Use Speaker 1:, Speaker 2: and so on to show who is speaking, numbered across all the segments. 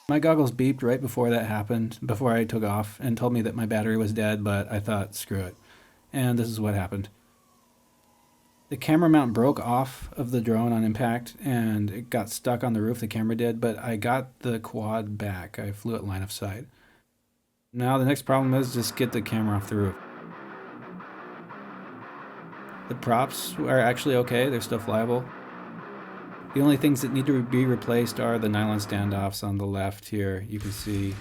Speaker 1: My goggles beeped right before that happened, before I took off, and told me that my battery was dead, but I thought, screw it. And this is what happened. The camera mount broke off of the drone on impact, and it got stuck on the roof, the camera did, but I got the quad back. I flew at line of sight. Now the next problem is just get the camera off the roof. The props are actually okay, they're still flyable. The only things that need to be replaced are the nylon standoffs on the left here, you can see,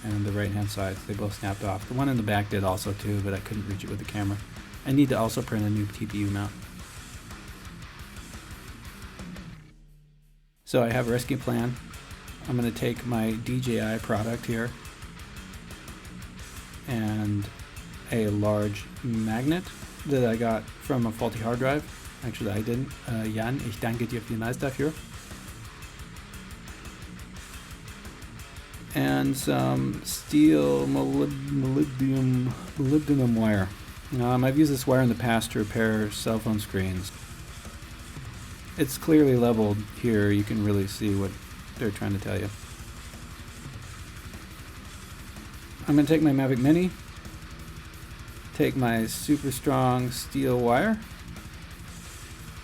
Speaker 1: and the right hand side. They both snapped off. The one in the back did also too, but I couldn't reach it with the camera. I need to also print a new TPU mount. So I have a rescue plan. I'm going to take my DJI product here and a large magnet that I got from a faulty hard drive. Actually, I didn't. Jan, ich danke dir vielmals dafür. And some steel molybdenum wire. I've used this wire in the past to repair cell phone screens. It's clearly leveled here. You can really see what they're trying to tell you. I'm going to take my Mavic Mini, take my super strong steel wire,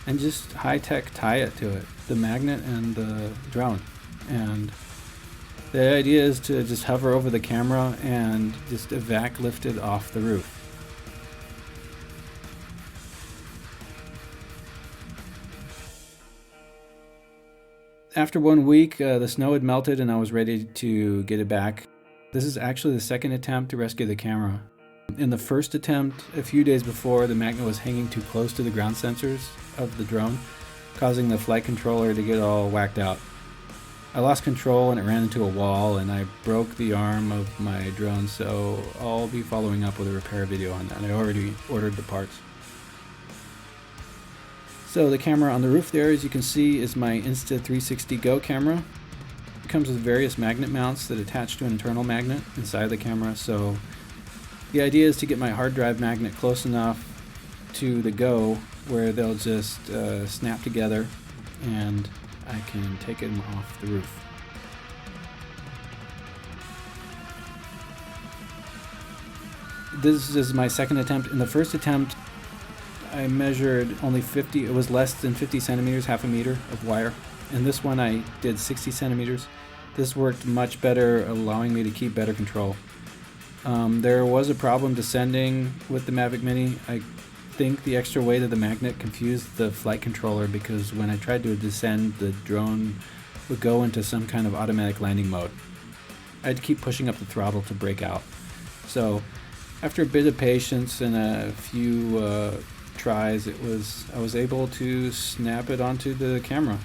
Speaker 1: and just high-tech tie it to it, the magnet and the drone. And the idea is to just hover over the camera and just evac lift it off the roof. After 1 week, the snow had melted and I was ready to get it back. This is actually the second attempt to rescue the camera. In the first attempt, a few days before, the magnet was hanging too close to the ground sensors of the drone, causing the flight controller to get all whacked out. I lost control and it ran into a wall and I broke the arm of my drone, so I'll be following up with a repair video on that. I already ordered the parts. So the camera on the roof there, as you can see, is my Insta360 Go camera. It comes with various magnet mounts that attach to an internal magnet inside the camera, so the idea is to get my hard drive magnet close enough to the Go where they'll just snap together and I can take them off the roof. This is my second attempt. In the first attempt, I measured only 50, it was less than 50 centimeters, half a meter of wire. And this one I did 60 centimeters. This worked much better, allowing me to keep better control. There was a problem descending with the Mavic Mini. I think the extra weight of the magnet confused the flight controller because when I tried to descend, the drone would go into some kind of automatic landing mode. I had to keep pushing up the throttle to break out. So after a bit of patience and a few tries, I was able to snap it onto the camera.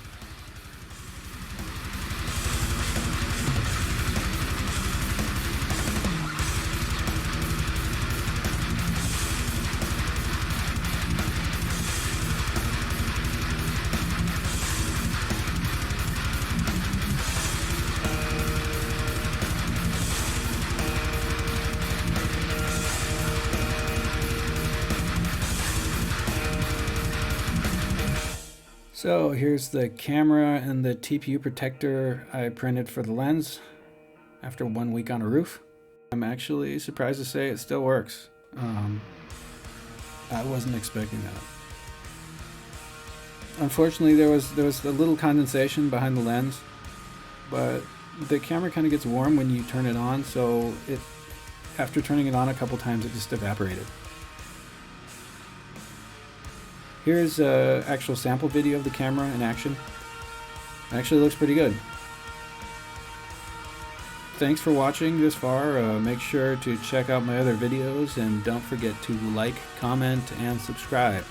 Speaker 1: So here's the camera and the TPU protector I printed for the lens after 1 week on a roof. I'm actually surprised to say it still works. I wasn't expecting that. Unfortunately, there was a little condensation behind the lens, but the camera kind of gets warm when you turn it on, so after turning it on a couple times, it just evaporated. Here's an actual sample video of the camera in action. It actually looks pretty good. Thanks for watching this far. Make sure to check out my other videos and don't forget to like, comment, and subscribe.